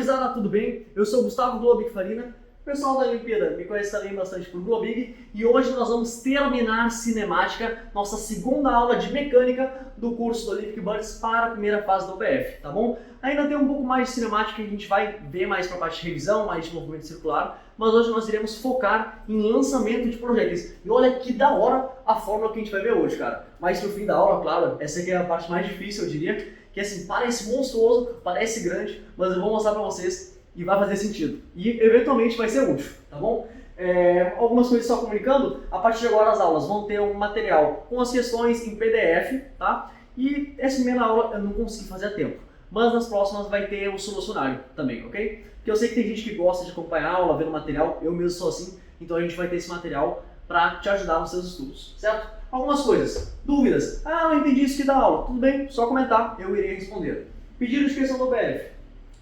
gurizada, tudo bem? Eu sou o Gustavo Globig Farina, pessoal da Olimpíada me conhece também bastante por Globig, e hoje nós vamos terminar cinemática, nossa segunda aula de mecânica do curso do Olympic Birds para a primeira fase do OBF, tá bom? Ainda tem um pouco mais de cinemática que a gente vai ver mais para a parte de revisão, mais de movimento circular, mas hoje nós iremos focar em lançamento de projéteis. E olha que da hora a fórmula que a gente vai ver hoje, cara. Mas no fim da aula, claro, essa aqui é a parte mais difícil, eu diria, que assim, parece monstruoso, parece grande, mas eu vou mostrar para vocês e vai fazer sentido. E eventualmente vai ser útil, tá bom? Algumas coisas só comunicando, a partir de agora as aulas vão ter um material com as questões em PDF, tá? E essa primeira aula eu não consegui fazer a tempo, mas nas próximas vai ter o solucionário também, ok? Porque eu sei que tem gente que gosta de acompanhar a aula, ver o material, eu mesmo sou assim, então a gente vai ter esse material para te ajudar nos seus estudos, certo? Algumas coisas, dúvidas, não entendi isso aqui da aula, tudo bem, só comentar, eu irei responder. Pedido de questão do BF.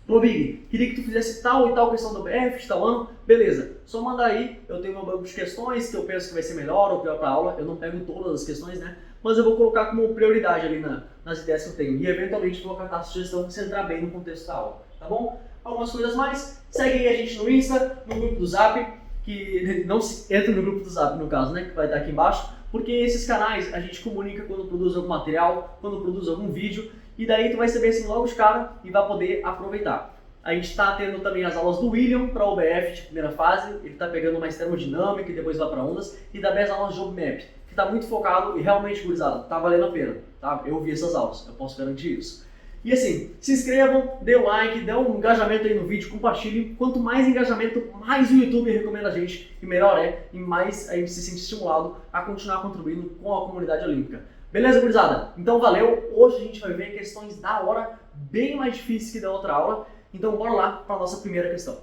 Globig, queria que tu fizesse tal e tal questão do BF de tal ano, beleza, só mandar aí, eu tenho meu banco de questões que eu penso que vai ser melhor ou pior para a aula, eu não pego todas as questões, né, mas eu vou colocar como prioridade ali nas ideias que eu tenho e eventualmente vou catar a sugestão se entrar bem no contexto da aula, tá bom? Algumas coisas mais, segue aí a gente no Insta, no grupo do Zap, que não se entra no grupo do Zap no caso, né, que vai estar aqui embaixo, porque esses canais a gente comunica quando produz algum material, quando produz algum vídeo, e daí tu vai saber assim logo de cara e vai poder aproveitar. A gente está tendo também as aulas do William para o OBF de primeira fase, ele está pegando mais termodinâmica e depois vai para ondas, e também as aulas de JobMap, que está muito focado e realmente, gurizada, tá valendo a pena, tá? Eu vi essas aulas, eu posso garantir isso. E assim, se inscrevam, dê um like, dê um engajamento aí no vídeo, compartilhem. Quanto mais engajamento, mais o YouTube recomenda a gente, e melhor é, e mais a gente se sente estimulado a continuar contribuindo com a comunidade olímpica. Beleza, gurizada? Então valeu, hoje a gente vai ver questões da hora, bem mais difíceis que da outra aula, então bora lá para a nossa primeira questão.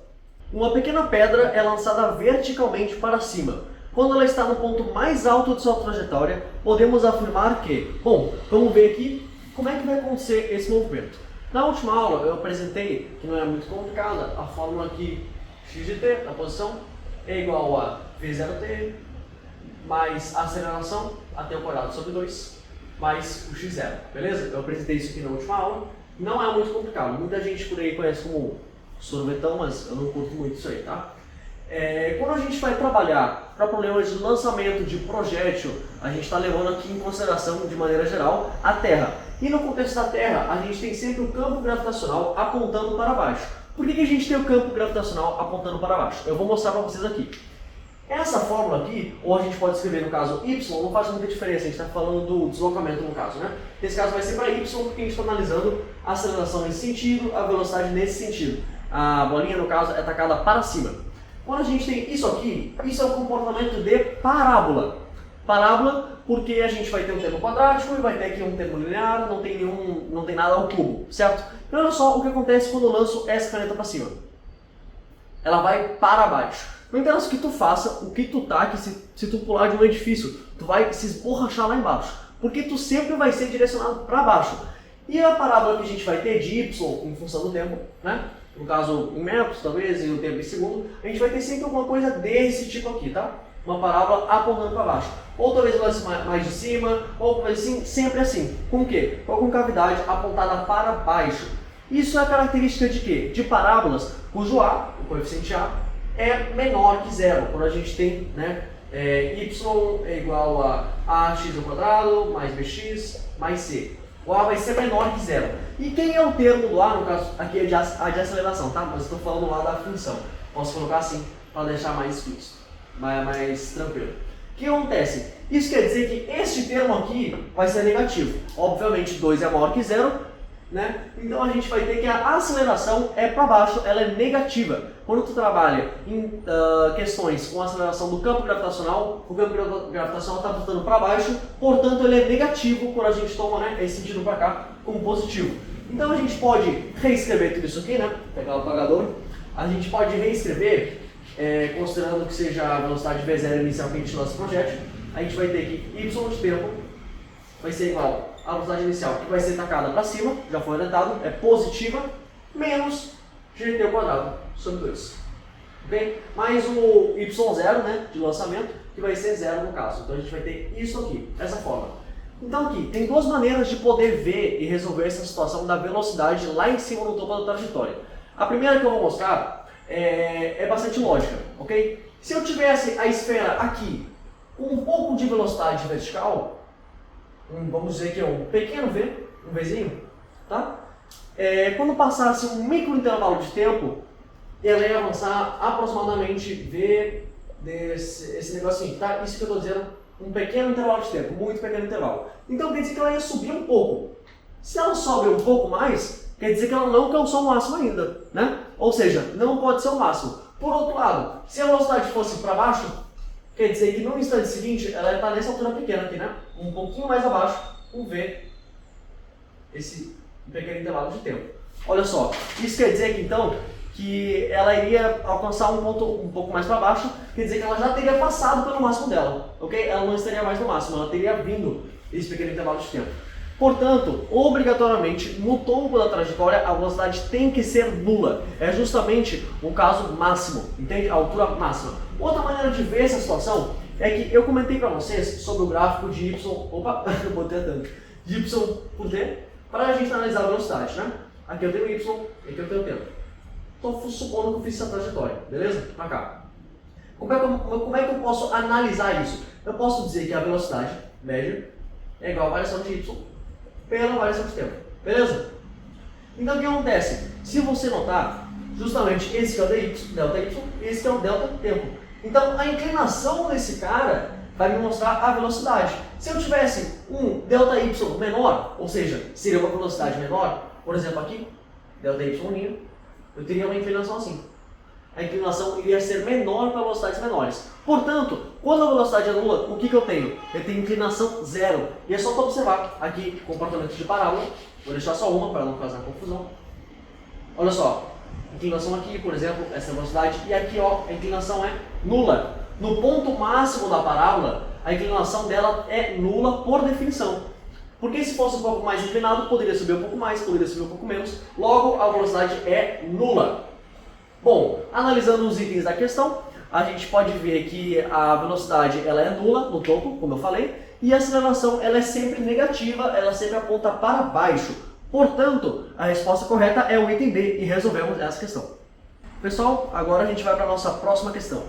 Uma pequena pedra é lançada verticalmente para cima. Quando ela está no ponto mais alto de sua trajetória, podemos afirmar que... Bom, vamos ver aqui como é que vai acontecer esse movimento. Na última aula eu apresentei, que não é muito complicada, a fórmula que x de t, a posição, é igual a v0t mais a aceleração, a t ao quadrado sobre 2, mais o x0, beleza? Eu apresentei isso aqui na última aula, não é muito complicado, muita gente por aí conhece como sorvetão, mas eu não curto muito isso aí, tá? Quando a gente vai trabalhar para problemas de lançamento de projétil, a gente está levando aqui em consideração, de maneira geral, a Terra. E no contexto da Terra, a gente tem sempre o campo gravitacional apontando para baixo. Por que a gente tem o campo gravitacional apontando para baixo? Eu vou mostrar para vocês aqui. Essa fórmula aqui, ou a gente pode escrever no caso y, não faz muita diferença, a gente está falando do deslocamento no caso, né? Nesse caso vai ser para y, porque a gente está analisando a aceleração nesse sentido, a velocidade nesse sentido. A bolinha, no caso, é tacada para cima. Quando a gente tem isso aqui, isso é o comportamento de parábola. Parábola porque a gente vai ter um termo quadrático e vai ter aqui um termo linear, não tem nada ao cubo, certo? Então olha só o que acontece quando eu lanço essa caneta para cima. Ela vai para baixo. Não interessa o que tu faça, o que tu taque, se tu pular de um edifício, tu vai se esborrachar lá embaixo. Porque tu sempre vai ser direcionado para baixo. E a parábola que a gente vai ter de y em função do tempo, né? No caso em metros talvez, e o tempo em segundo, a gente vai ter sempre alguma coisa desse tipo aqui, tá? Uma parábola apontando para baixo. Ou talvez mais de cima, ou talvez assim, sempre assim. Com o quê? Com a concavidade apontada para baixo. Isso é característica de quê? De parábolas cujo A, o coeficiente A, é menor que zero. Quando a gente tem, né, y é igual a ax ao quadrado mais bx mais c. O A vai ser menor que zero. E quem é o termo do A, no caso, aqui é a de aceleração, tá? Mas estou falando lá da função. Posso colocar assim, para deixar mais explícito, mais tranquilo. O que acontece? Isso quer dizer que este termo aqui vai ser negativo. Obviamente 2 é maior que zero, né? Então a gente vai ter que a aceleração é para baixo, ela é negativa. Quando tu trabalha em questões com aceleração do campo gravitacional, o campo gravitacional está apontando para baixo, portanto ele é negativo quando a gente toma, né, esse sentido para cá como positivo. Então a gente pode reescrever tudo isso aqui, né? Pegar o apagador. A gente pode reescrever, considerando que seja a velocidade v0 inicial que a gente lança o projétil. A gente vai ter que y de tempo vai ser igual à velocidade inicial, que vai ser tacada para cima, já foi orientado, é positiva, menos gt ao quadrado sobre 2. Okay? Mais o y0, né, de lançamento, que vai ser zero no caso. Então a gente vai ter isso aqui, essa forma. Então aqui, tem duas maneiras de poder ver e resolver essa situação da velocidade lá em cima no topo da trajetória. A primeira que eu vou mostrar é bastante lógica, ok? Se eu tivesse a esfera aqui com um pouco de velocidade vertical, vamos dizer que é um pequeno v, um vzinho, tá? Quando passasse um micro intervalo de tempo, ela ia avançar aproximadamente v esse negocinho, tá? Isso que eu estou dizendo, um pequeno intervalo de tempo, muito pequeno intervalo. Então quer dizer que ela ia subir um pouco. Se ela sobe um pouco mais, quer dizer que ela não alcançou o máximo ainda, né? Ou seja, não pode ser o máximo. Por outro lado, se a velocidade fosse para baixo, quer dizer que no instante seguinte ela está nessa altura pequena aqui, né? Um pouquinho mais abaixo, um v, esse pequeno intervalo de tempo. Olha só, isso quer dizer que então que ela iria alcançar um ponto um pouco mais para baixo, quer dizer que ela já teria passado pelo máximo dela, ok? Ela não estaria mais no máximo, ela teria vindo esse pequeno intervalo de tempo. Portanto, obrigatoriamente, no topo da trajetória, a velocidade tem que ser nula. É justamente um caso máximo, entende? A altura máxima. Outra maneira de ver essa situação é que eu comentei para vocês sobre o gráfico de y, opa, eu botei tanto, de y por t, para a gente analisar a velocidade, né? Aqui eu tenho y, aqui eu tenho tempo. Estou supondo que eu fiz essa trajetória, beleza? Para cá. Como é que eu posso analisar isso? Eu posso dizer que a velocidade média é igual a variação de y pela variação de tempo, beleza? Então o que acontece? Se você notar, justamente esse que é o delta y, esse que é o delta tempo. Então a inclinação desse cara vai me mostrar a velocidade. Se eu tivesse um delta y menor, ou seja, seria uma velocidade menor, por exemplo aqui, delta y', eu teria uma inclinação assim. A inclinação iria ser menor para velocidades menores. Portanto, quando a velocidade é nula, o que eu tenho? Eu tenho inclinação zero. E é só para observar aqui comportamento de parábola. Vou deixar só uma para não causar confusão. Olha só, inclinação aqui, por exemplo, essa velocidade. E aqui, ó, a inclinação é nula. No ponto máximo da parábola, a inclinação dela é nula por definição. Porque se fosse um pouco mais inclinado, poderia subir um pouco mais, poderia subir um pouco menos. Logo, a velocidade é nula. Bom, analisando os itens da questão, a gente pode ver que a velocidade ela é nula no topo, como eu falei, e a aceleração ela é sempre negativa, ela sempre aponta para baixo. Portanto, a resposta correta é o item B e resolvemos essa questão. Pessoal, agora a gente vai para a nossa próxima questão.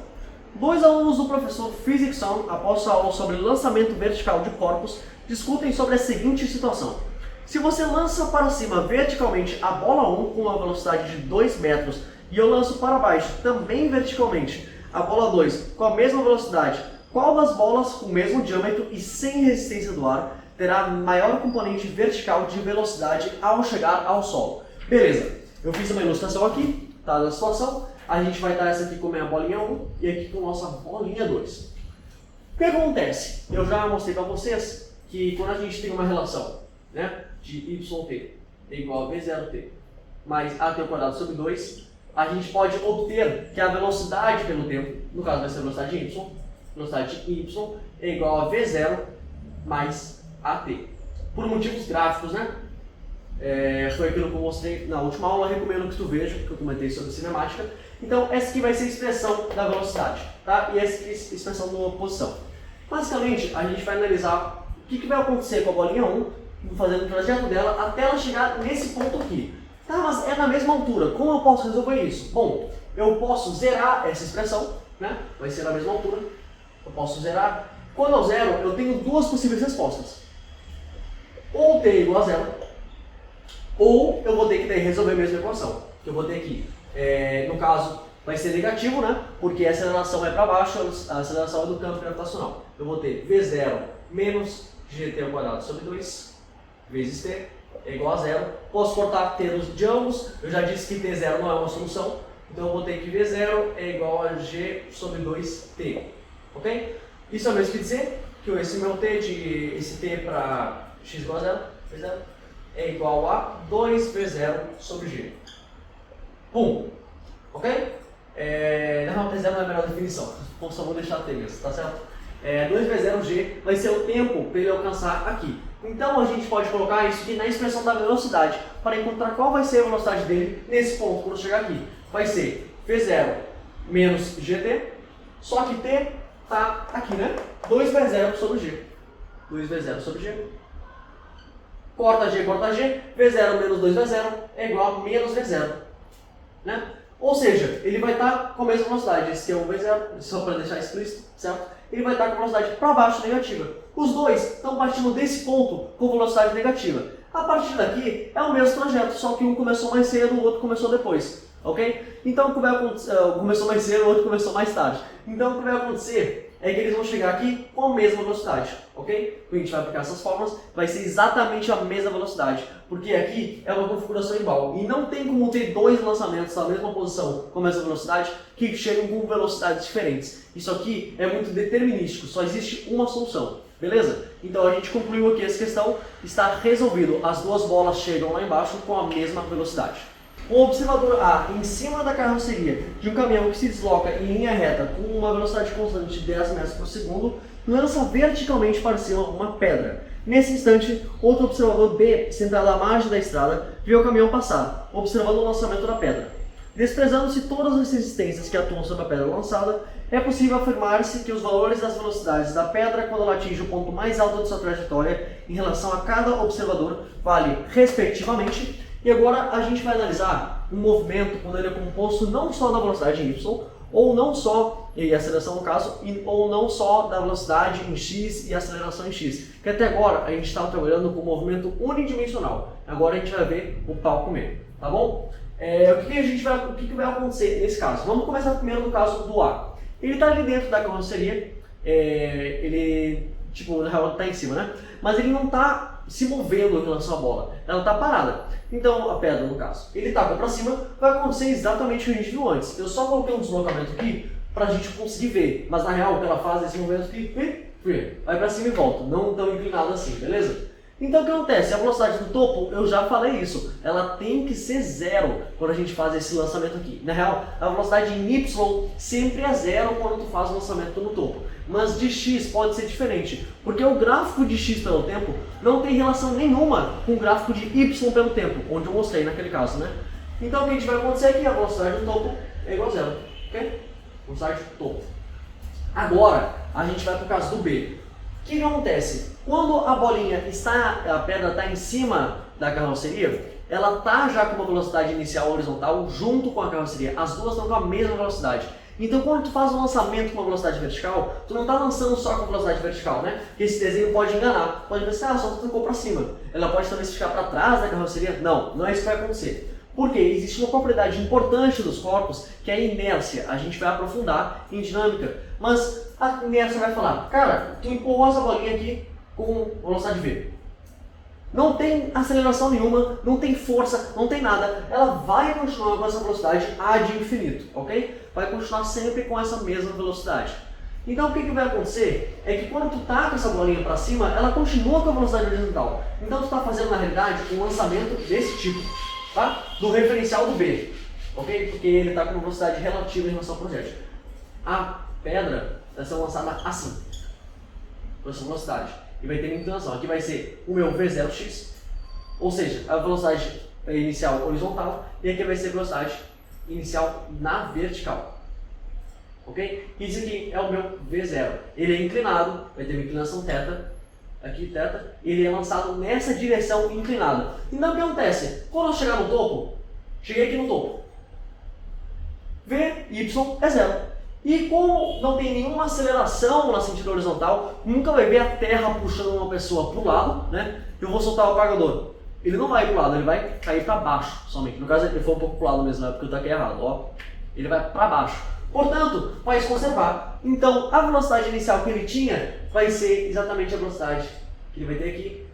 Dois alunos do professor Physics Son, após sua aula sobre lançamento vertical de corpos, discutem sobre a seguinte situação. Se você lança para cima verticalmente a bola 1 com uma velocidade de 2 metros e eu lanço para baixo também verticalmente a bola 2 com a mesma velocidade, qual das bolas com o mesmo diâmetro e sem resistência do ar terá maior componente vertical de velocidade ao chegar ao solo? Beleza, eu fiz uma ilustração aqui, tá, da situação. A gente vai dar essa aqui com a minha bolinha 1 e aqui com a nossa bolinha 2. O que acontece? Eu já mostrei para vocês que quando a gente tem uma relação, né, de yt é igual a v0t mais at ao quadrado sobre 2, a gente pode obter que a velocidade pelo tempo, no caso vai ser a velocidade de y é igual a v0 mais at. Por motivos gráficos, né? Foi aquilo que eu mostrei na última aula, recomendo que tu veja, que eu comentei sobre cinemática. Então essa aqui vai ser a expressão da velocidade, tá? E essa aqui é a expressão da posição. Basicamente, a gente vai analisar o que vai acontecer com a bolinha 1, fazendo o trajeto dela até ela chegar nesse ponto aqui. Tá, mas é na mesma altura. Como eu posso resolver isso? Bom, eu posso zerar essa expressão, né? Vai ser na mesma altura. Eu posso zerar. Quando eu zero, eu tenho duas possíveis respostas. Ou t igual a zero, ou eu vou ter que resolver a mesma equação. Que eu vou ter aqui, no caso, vai ser negativo, né? Porque a aceleração é para baixo, a aceleração é do campo gravitacional. Eu vou ter v0 menos gt ao quadrado sobre 2 vezes t é igual a zero. Posso cortar t de ambos, eu já disse que t0 não é uma solução, então eu vou ter que v0 é igual a g sobre 2t, ok? Isso é o mesmo que dizer que esse meu t, esse t para x igual a zero, v0, é igual a 2v0 sobre g. Pum, ok? Não, t0 não é a melhor definição, só vou deixar t mesmo, tá certo? 2v0g vai ser o tempo para ele alcançar aqui. Então a gente pode colocar isso aqui na expressão da velocidade para encontrar qual vai ser a velocidade dele nesse ponto quando chegar aqui. Vai ser v0 menos gt, só que t está aqui, né? 2v0 sobre g. 2v0 sobre g. Corta g, v0 menos 2v0 é igual a menos v0. né? Ou seja, ele vai estar com a mesma velocidade, esse é o V0, só para deixar explícito, certo? Ele vai estar com a velocidade para baixo negativa. Os dois estão partindo desse ponto com velocidade negativa. A partir daqui é o mesmo trajeto, só que um começou mais cedo, o outro começou depois, ok? Então o que vai acontecer, começou mais cedo, o outro começou mais tarde. Então o que vai acontecer é que eles vão chegar aqui com a mesma velocidade, ok? Quando a gente vai aplicar essas fórmulas, vai ser exatamente a mesma velocidade, porque aqui é uma configuração igual. E não tem como ter dois lançamentos na mesma posição com a mesma velocidade que chegam com velocidades diferentes. Isso aqui é muito determinístico, só existe uma solução, beleza? Então a gente concluiu aqui essa questão, está resolvido. As duas bolas chegam lá embaixo com a mesma velocidade. O observador A, em cima da carroceria de um caminhão que se desloca em linha reta com uma velocidade constante de 10 metros por segundo, lança verticalmente para cima uma pedra. Nesse instante, outro observador B, sentado à margem da estrada, vê o caminhão passar, observando o lançamento da pedra. Desprezando-se todas as resistências que atuam sobre a pedra lançada, é possível afirmar-se que os valores das velocidades da pedra quando ela atinge o ponto mais alto de sua trajetória em relação a cada observador vale, respectivamente. E agora a gente vai analisar um movimento quando ele é composto não só da velocidade em y, ou não só, e aceleração no caso, ou não só da velocidade em x e aceleração em x. Que até agora a gente estava trabalhando com movimento unidimensional. Agora a gente vai ver o pau comer, tá bom? O que vai acontecer nesse caso? Vamos começar primeiro no caso do A. Ele está ali dentro da carroceria, na real está em cima, né? Mas ele não está se movendo em relação à bola, ela está parada. Então, a pedra, no caso, ele tacou para cima, vai acontecer exatamente o que a gente viu antes. Eu só coloquei um deslocamento aqui para a gente conseguir ver, mas na real o que ela faz é esse movimento aqui, vai para cima e volta, não tão inclinado assim, beleza? Então o que acontece? A velocidade do topo, eu já falei isso, ela tem que ser zero quando a gente faz esse lançamento aqui. Na real, a velocidade em y sempre é zero quando tu faz o lançamento no topo. Mas de x pode ser diferente, porque o gráfico de x pelo tempo não tem relação nenhuma com o gráfico de y pelo tempo, onde eu mostrei naquele caso, né? Então o que a gente vai acontecer aqui? A velocidade do topo é igual a zero, ok? Velocidade do topo. Agora, a gente vai para o caso do B. O que acontece? Quando a pedra está em cima da carroceria, ela está já com uma velocidade inicial horizontal junto com a carroceria. As duas estão com a mesma velocidade. Então quando tu faz um lançamento com uma velocidade vertical, tu não está lançando só com velocidade vertical, né? Porque esse desenho pode enganar. Pode pensar, só tu tocou para cima. Ela pode talvez ficar para trás da carroceria. Não, não é isso que vai acontecer. Porque existe uma propriedade importante dos corpos, que é a inércia. A gente vai aprofundar em dinâmica. Mas a inércia vai falar, cara, tu empurrou essa bolinha aqui com velocidade V. Não tem aceleração nenhuma, não tem força, não tem nada. Ela vai continuar com essa velocidade ad infinito, ok? Vai continuar sempre com essa mesma velocidade. Então o que vai acontecer é que quando tu taca essa bolinha para cima, ela continua com a velocidade horizontal. Então tu está fazendo na realidade um lançamento desse tipo, tá? Do referencial do B, ok? Porque ele está com uma velocidade relativa em relação ao projétil. A pedra vai ser lançada assim, com essa velocidade. E vai ter uma inclinação. Aqui vai ser o meu V0x, ou seja, a velocidade inicial horizontal, e aqui vai ser a velocidade inicial na vertical. Ok? Isso aqui é o meu V0. Ele é inclinado, vai ter uma inclinação θ, aqui θ, ele é lançado nessa direção inclinada. Então o que acontece? Quando eu chegar no topo, cheguei aqui no topo, Vy é zero. E como não tem nenhuma aceleração na sentido horizontal, nunca vai ver a terra puxando uma pessoa para o lado, né? Eu vou soltar o apagador. Ele não vai para o lado, ele vai cair para baixo somente. No caso, ele foi um pouco para o lado mesmo, né? Porque eu taquei errado, ó. Ele vai para baixo. Portanto, vai se conservar. Então, a velocidade inicial que ele tinha vai ser exatamente a velocidade que ele vai ter aqui,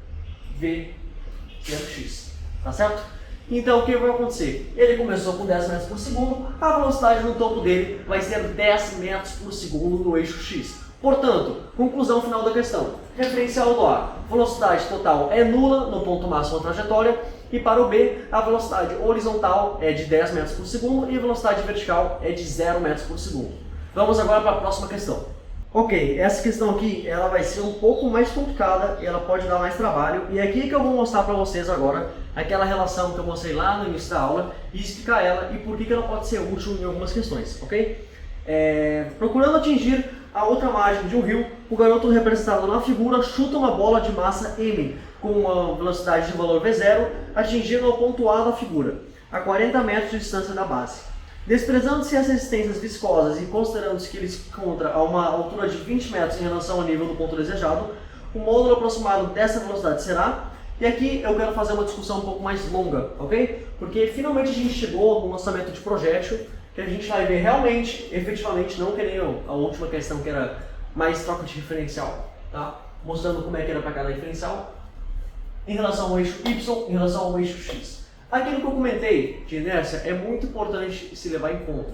V0x. Tá certo? Então o que vai acontecer? Ele começou com 10 metros por segundo, a velocidade no topo dele vai ser 10 metros por segundo no eixo x. Portanto, conclusão final da questão. Referencial do A, velocidade total é nula no ponto máximo da trajetória, e para o B, a velocidade horizontal é de 10 metros por segundo e a velocidade vertical é de 0 metros por segundo. Vamos agora para a próxima questão. Ok, essa questão aqui ela vai ser um pouco mais complicada e ela pode dar mais trabalho. E é aqui que eu vou mostrar para vocês agora aquela relação que eu mostrei lá no início da aula e explicar ela e por que ela pode ser útil em algumas questões, ok? Procurando atingir a outra margem de um rio, o garoto representado na figura chuta uma bola de massa M com uma velocidade de valor V0 atingindo ao ponto A da figura. a 40 metros de distância da base. Desprezando-se as resistências viscosas e considerando-se que ele se encontra a uma altura de 20 metros em relação ao nível do ponto desejado, o módulo aproximado dessa velocidade será... E aqui eu quero fazer uma discussão um pouco mais longa, ok? Porque finalmente a gente chegou no lançamento de projétil, que a gente vai ver realmente, efetivamente, não que nem a última questão que era mais troca de referencial, tá? Mostrando como é que era para cada referencial, em relação ao eixo Y, em relação ao eixo X. Aquilo que eu comentei de inércia é muito importante se levar em conta.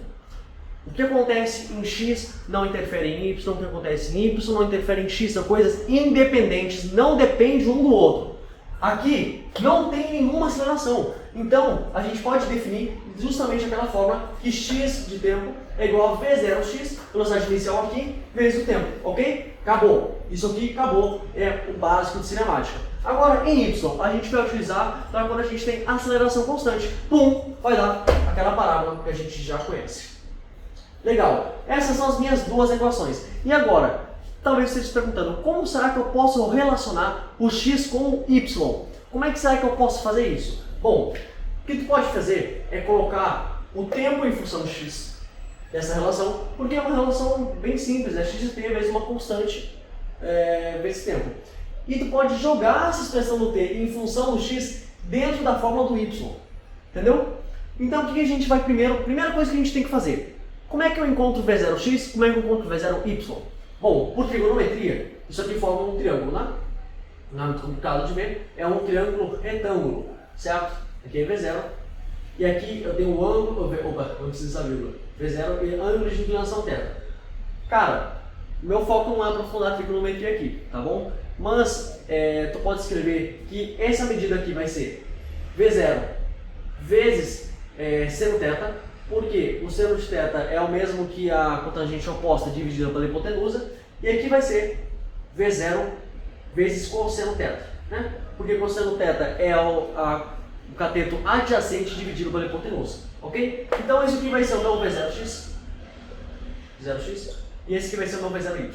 O que acontece em X não interfere em Y, o que acontece em Y não interfere em X, são coisas independentes, não dependem um do outro. Aqui não tem nenhuma aceleração, então a gente pode definir justamente aquela forma que x de tempo é igual a v0x, velocidade inicial aqui, vezes o tempo, ok? Acabou. Isso aqui acabou, é o básico de cinemática. Agora, em y, a gente vai utilizar para quando a gente tem aceleração constante. Pum, vai dar aquela parábola que a gente já conhece. Legal, essas são as minhas duas equações. E agora, talvez você esteja perguntando, como será que eu posso relacionar o x com o y? Como é que será que eu posso fazer isso? Bom, o que tu pode fazer é colocar o tempo em função do x dessa relação, porque é uma relação bem simples, é x de t vezes uma constante vezes tempo. E tu pode jogar essa expressão do t em função do x dentro da fórmula do y, entendeu? Então o que a gente vai primeiro, primeira coisa que a gente tem que fazer, como é que eu encontro v0x, como é que eu encontro v0y? Bom, por trigonometria, isso aqui forma um triângulo, né? Não é muito complicado de ver, é um triângulo retângulo, certo? Aqui é V0, e aqui eu tenho um ângulo, opa, não precisa da vírgula, V0 e ângulo de inclinação θ. Cara, meu foco não é aprofundar a trigonometria aqui, tá bom? Mas tu pode escrever que essa medida aqui vai ser V0 vezes seno θ, porque o seno de θ é o mesmo que a cotangente oposta dividida pela hipotenusa, e aqui vai ser V0 vezes cosseno θ, né? Porque cosseno θ é o cateto adjacente dividido pela hipotenusa, ok? Então isso aqui vai ser o meu V0x, 0x, e esse aqui vai ser o meu V0y.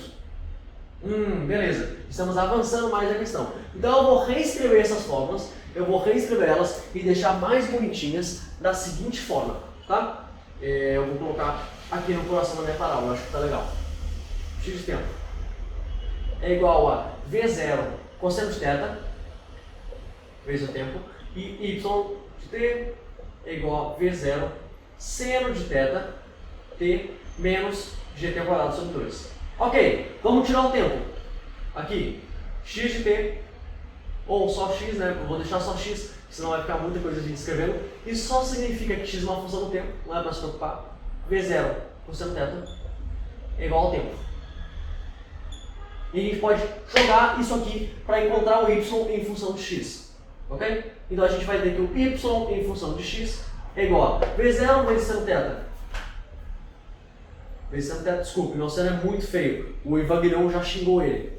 Beleza, estamos avançando mais na questão. Então eu vou reescrever essas fórmulas, eu vou reescrever elas e deixar mais bonitinhas da seguinte forma, tá? Eu vou colocar aqui no coração da minha parábola, acho que tá legal. X de tempo é igual a V0 cosseno de θ vezes o tempo, e y de t é igual a V0 seno de θ t menos gt ao quadrado sobre 2. Ok, vamos tirar o tempo. Aqui, x de t, ou só x, né? Eu vou deixar só x, senão vai ficar muita coisa a gente escrevendo. Isso só significa que x é uma função do tempo, não é para se preocupar. V0 cosseno θ é igual ao tempo. E a gente pode jogar isso aqui para encontrar o y em função de x. Ok? Então a gente vai ter que o y em função de x é igual a V0 vezes seno θ. Vezes seno θ, desculpe, meu seno é muito feio. O Ivaguirão já xingou ele.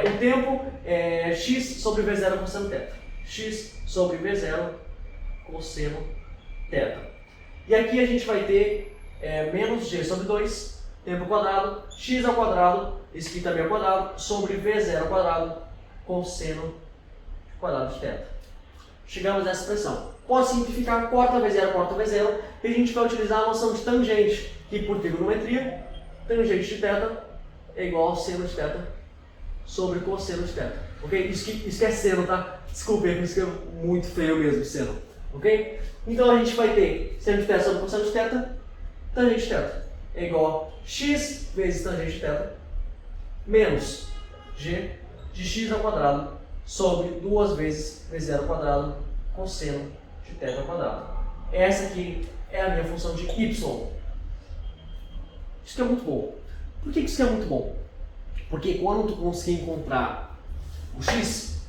O tempo é x sobre V0 cosseno θ. X sobre V0 cosseno θ. E aqui a gente vai ter menos g sobre 2, tempo quadrado, x ao quadrado, esse aqui também é quadrado, sobre V0 ao quadrado, cosseno quadrado de θ. Chegamos nessa expressão. Pode simplificar, corta V0, e a gente vai utilizar a noção de tangente, que por trigonometria, tangente de θ é igual a seno de θ sobre cosseno de θ. Ok? Isso que é seno, tá? Desculpe, eu escrevo muito feio mesmo, seno. Ok? Então a gente vai ter seno de θ sobre cosseno de θ, tangente de θ é igual a x vezes tangente de θ menos g de x ao quadrado sobre 2 vezes V0 ao quadrado cosseno de θ ao quadrado. Essa aqui é a minha função de y. Isso aqui é muito bom. Por que isso aqui é muito bom? Porque quando tu conseguir encontrar o x,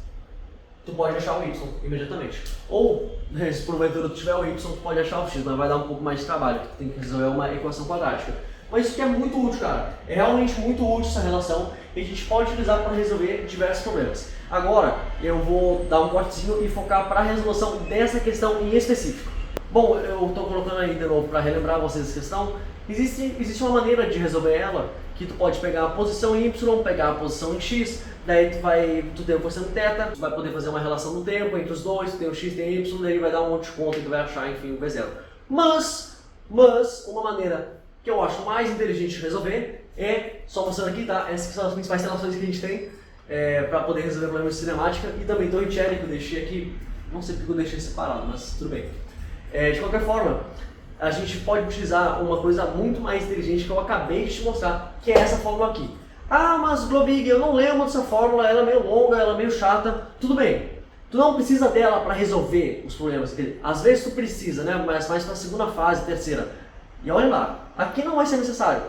tu pode achar o y imediatamente. Ou, se porventura tu tiver o y, tu pode achar o x, mas vai dar um pouco mais de trabalho, tu tem que resolver uma equação quadrática. Mas isso aqui é muito útil, cara. É realmente muito útil essa relação e a gente pode utilizar para resolver diversos problemas. Agora, eu vou dar um cortezinho e focar para a resolução dessa questão em específico. Bom, eu estou colocando aí de novo para relembrar vocês a questão. Existe uma maneira de resolver ela, que tu pode pegar a posição em Y, pegar a posição em X, daí tu tem a posição θ, tu vai poder fazer uma relação no tempo entre os dois, tu tem o X, tem o Y, daí vai dar um monte de conta e tu vai achar, enfim, o V0. Mas, uma maneira que eu acho mais inteligente de resolver é, só mostrando aqui, tá? Essas são as principais relações que a gente tem para poder resolver problemas de cinemática, e também Torricelli, que eu deixei aqui, não sei porque eu deixei separado, mas tudo bem. De qualquer forma, a gente pode utilizar uma coisa muito mais inteligente que eu acabei de te mostrar, que é essa fórmula aqui. Ah, mas Globig, eu não lembro dessa fórmula, ela é meio longa, ela é meio chata. Tudo bem, tu não precisa dela para resolver os problemas. Às vezes tu precisa, né? Mas mais para a segunda fase, terceira. E olha lá, aqui não vai ser necessário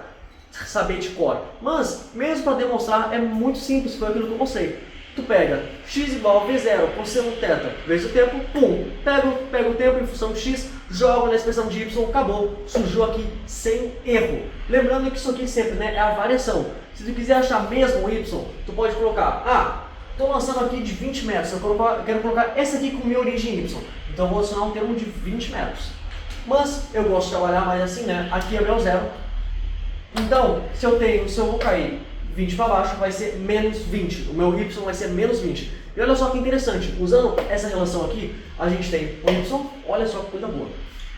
saber de cor. Mas, mesmo para demonstrar, é muito simples, foi aquilo que eu mostrei. Tu pega x igual a v0 cosseno θ vezes o tempo, pum, pega o tempo em função de x, joga na expressão de y, acabou, surgiu aqui sem erro. Lembrando que isso aqui sempre, né, é a variação. Se tu quiser achar mesmo o y, tu pode colocar, estou lançando aqui de 20 metros, eu quero colocar essa aqui com minha origem y, então eu vou adicionar um termo de 20 metros. Mas eu gosto de trabalhar mais assim, né, aqui é meu zero. Então, se eu vou cair 20 para baixo, vai ser menos 20. O meu y vai ser menos 20. E olha só que interessante, usando essa relação aqui, a gente tem o y, olha só que coisa boa.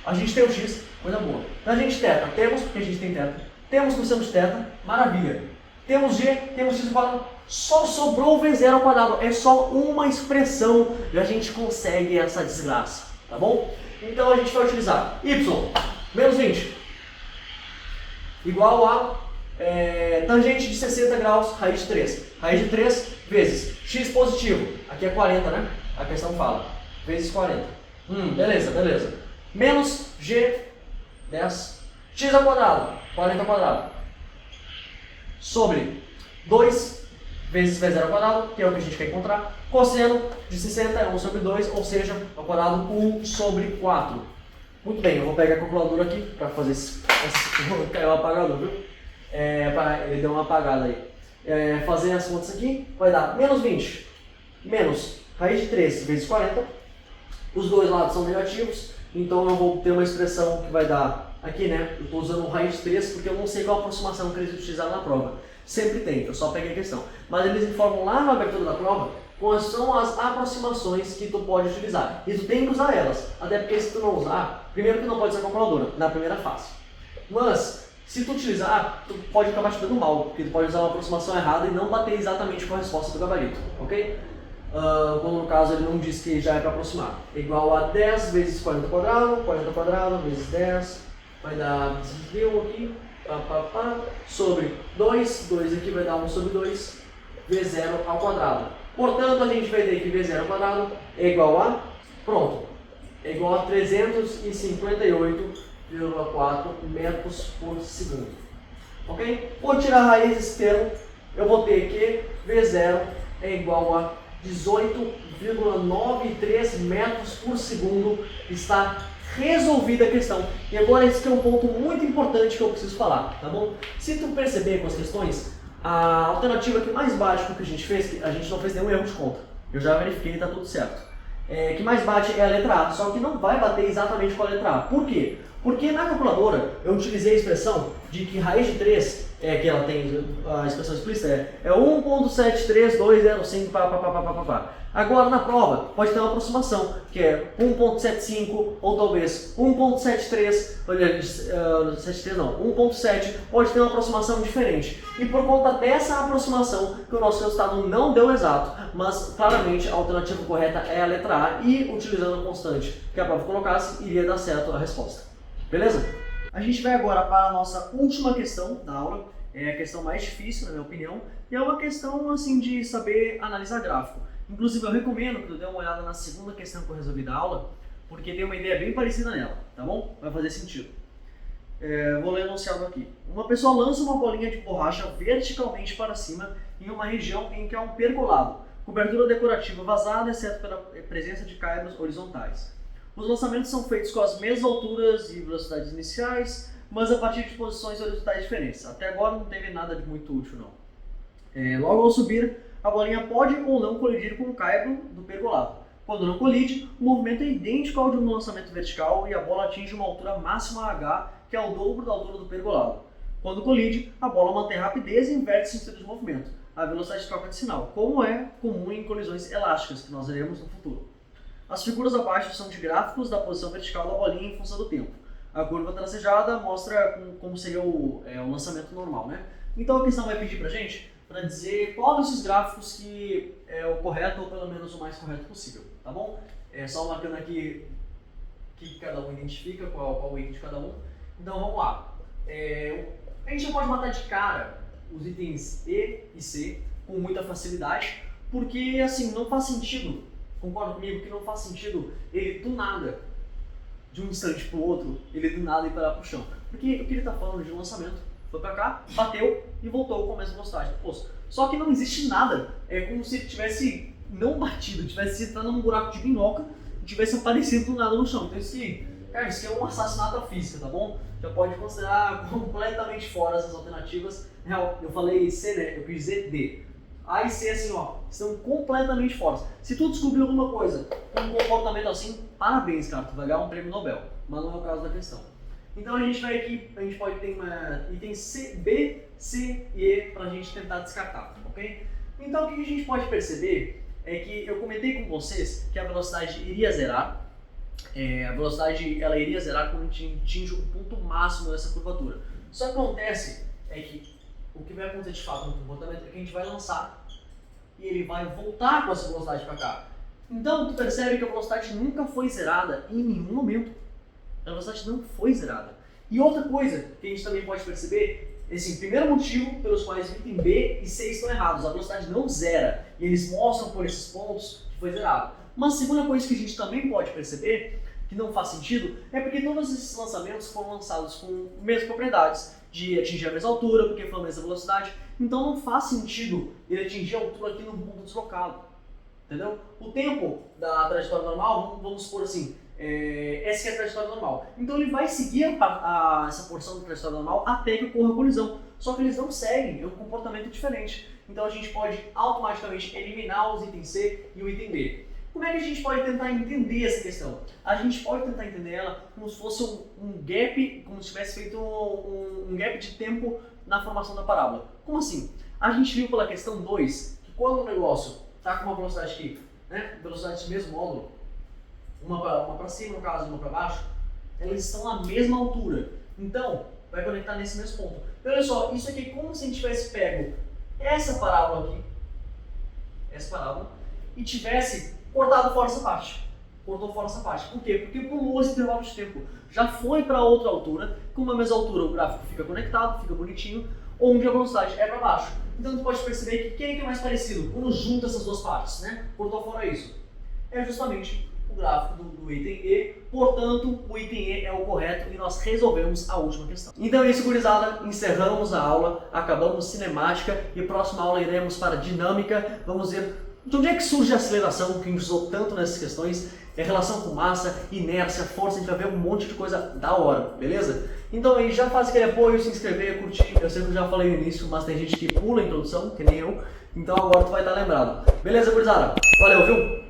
A gente tem o x, coisa boa. Então a gente θ, temos, porque a gente tem θ. Temos cosseno de θ, maravilha. Temos g, temos x ao quadrado. Só sobrou o v0 ao quadrado. É só uma expressão e a gente consegue essa desgraça, tá bom? Então a gente vai utilizar y, menos 20, igual a tangente de 60 graus, raiz de 3. Raiz de 3 vezes x positivo, aqui é 40, né? A questão fala, vezes 40. Beleza. Menos g, 10, x ao quadrado, 40 ao quadrado, sobre 2 vezes v0 ao quadrado, que é o que a gente quer encontrar. Cosseno de 60 é 1 sobre 2, ou seja, ao quadrado 1 sobre 4. Muito bem, eu vou pegar a calculadora aqui para fazer caiu o apagador, viu? Ele deu uma apagada aí. Fazer as contas aqui, vai dar menos 20, menos raiz de 3 vezes 40. Os dois lados são negativos, então eu vou ter uma expressão que vai dar aqui, né? Eu estou usando raiz de 3 porque eu não sei qual aproximação que eles utilizaram na prova. Sempre tem, eu só peguei a questão. Mas eles informam lá na abertura da prova quais são as aproximações que tu pode utilizar. E tu tem que usar elas, até porque se tu não usar, primeiro que não pode usar calculadora, na primeira fase. Mas, se tu utilizar, tu pode acabar te dando mal, porque tu pode usar uma aproximação errada e não bater exatamente com a resposta do gabarito, ok? Quando no caso ele não diz que já é para aproximar. É igual a 10 vezes 40 ao quadrado, 40 ao quadrado vezes 10, vai dar, deu aqui, sobre 2, 2 aqui vai dar 1 sobre 2, v0 ao quadrado. Portanto, a gente vai ter que v0 ao quadrado é igual a, é igual a 358,4 metros por segundo. Ok? Vou tirar a raiz desse termo, eu vou ter que v0 é igual a 18,93 metros por segundo. Está resolvida a questão. E agora esse é um ponto muito importante que eu preciso falar, tá bom? Se tu perceber com as questões, a alternativa que mais bate com o que a gente fez, que a gente não fez nenhum erro de conta. Eu já verifiquei e está tudo certo. Que mais bate é a letra A, só que não vai bater exatamente com a letra A. Por quê? Porque na calculadora eu utilizei a expressão de que raiz de 3, que ela tem a expressão explícita, é 1.73205, Agora na prova pode ter uma aproximação, que é 1.75 ou talvez 1.73, 1.7, pode ter uma aproximação diferente. E por conta dessa aproximação que o nosso resultado não deu exato, mas claramente a alternativa correta é a letra A e utilizando a constante que a prova colocasse, iria dar certo a resposta. Beleza? A gente vai agora para a nossa última questão da aula, é a questão mais difícil na minha opinião, e é uma questão assim de saber analisar gráfico. Inclusive eu recomendo que tu dê uma olhada na segunda questão que eu resolvi da aula, porque tem uma ideia bem parecida nela, tá bom? Vai fazer sentido. Vou ler o enunciado aqui. Uma pessoa lança uma bolinha de borracha verticalmente para cima em uma região em que há um pergolado, cobertura decorativa vazada, exceto pela presença de caibros horizontais. Os lançamentos são feitos com as mesmas alturas e velocidades iniciais, mas a partir de posições horizontais diferentes. Até agora não teve nada de muito útil, não. Logo ao subir, a bolinha pode ou não colidir com o caibro do pergolado. Quando não colide, o movimento é idêntico ao de um lançamento vertical e a bola atinge uma altura máxima H, que é o dobro da altura do pergolado. Quando colide, a bola mantém rapidez e inverte o sentido de movimento, a velocidade de troca de sinal, como é comum em colisões elásticas, que nós veremos no futuro. As figuras abaixo são de gráficos da posição vertical da bolinha em função do tempo. A curva tracejada mostra como seria o lançamento normal, né? Então a questão vai pedir pra gente para dizer qual desses gráficos que é o correto ou pelo menos o mais correto possível, tá bom? Só marcando aqui que cada um identifica, qual o item de cada um. Então vamos lá. A gente já pode matar de cara os itens E e C com muita facilidade, porque assim, não faz sentido, concorda comigo, que não faz sentido ele do nada, de um instante para o outro, ele do nada ir parar para o chão. Porque o que ele está falando de lançamento, foi para cá, bateu e voltou com a mesma velocidade do poço. Só que não existe nada, é como se ele tivesse não batido, tivesse entrado num buraco de minhoca e tivesse aparecido do nada no chão. Então isso aqui é um assassinato à física, tá bom? Já pode considerar completamente fora essas alternativas. Eu falei C, né? Eu quis dizer D. A e C, assim, ó, estão completamente fora. Se tu descobrir alguma coisa com um comportamento assim, parabéns, cara, tu vai ganhar um prêmio Nobel. Mas não é o caso da questão. Então a gente vai aqui, a gente pode ter item C, B, C e E para a gente tentar descartar, ok? Então o que a gente pode perceber é que eu comentei com vocês que a velocidade iria zerar. A velocidade ela iria zerar quando a gente atinge o ponto máximo dessa curvatura. Só que acontece é que o que vai acontecer de fato no comportamento é que a gente vai lançar e ele vai voltar com essa velocidade para cá. Então tu percebe que a velocidade nunca foi zerada em nenhum momento. A velocidade não foi zerada. E outra coisa que a gente também pode perceber, esse primeiro motivo pelos quais o item B e C estão errados, a velocidade não zera, e eles mostram por esses pontos que foi zerado. Uma segunda coisa que a gente também pode perceber, que não faz sentido, é porque todos esses lançamentos foram lançados com as mesmas propriedades, de atingir a mesma altura, porque foi a mesma velocidade, então não faz sentido ele atingir a altura aqui no ponto deslocado, entendeu? O tempo da trajetória normal, vamos supor assim, essa é a trajetória normal. Então ele vai seguir essa porção da trajetória normal até que ocorra a colisão. Só que eles não seguem, é um comportamento diferente. Então a gente pode automaticamente eliminar os itens C e o item B. Como é que a gente pode tentar entender essa questão? A gente pode tentar entender ela como se fosse um gap, como se tivesse feito um gap de tempo na formação da parábola. Como assim? A gente viu pela questão 2 que quando o negócio está com uma velocidade aqui, né, velocidade desse mesmo módulo, uma para cima, no caso, uma para baixo, elas estão na mesma altura. Então, vai conectar nesse mesmo ponto. Então, olha só, isso aqui é como se a gente tivesse pego essa parábola aqui, e tivesse cortado fora essa parte. Cortou fora essa parte. Por quê? Porque pulou esse intervalo de tempo. Já foi para outra altura, com uma mesma altura o gráfico fica conectado, fica bonitinho, onde a velocidade é para baixo. Então, tu pode perceber que quem é mais parecido quando junta essas duas partes, né? Cortou fora isso. É justamente o gráfico do item E, portanto, o item E é o correto e nós resolvemos a última questão. Então é isso, gurizada, encerramos a aula, acabamos cinemática e próxima aula iremos para dinâmica, vamos ver de onde é que surge a aceleração que a gente usou tanto nessas questões, relação com massa, inércia, força, a gente vai ver um monte de coisa da hora, beleza? Então aí já faz aquele apoio, se inscrever, curtir, eu sei que eu já falei no início, mas tem gente que pula a introdução, que nem eu, então agora tu vai estar lembrado. Beleza, gurizada? Valeu, viu?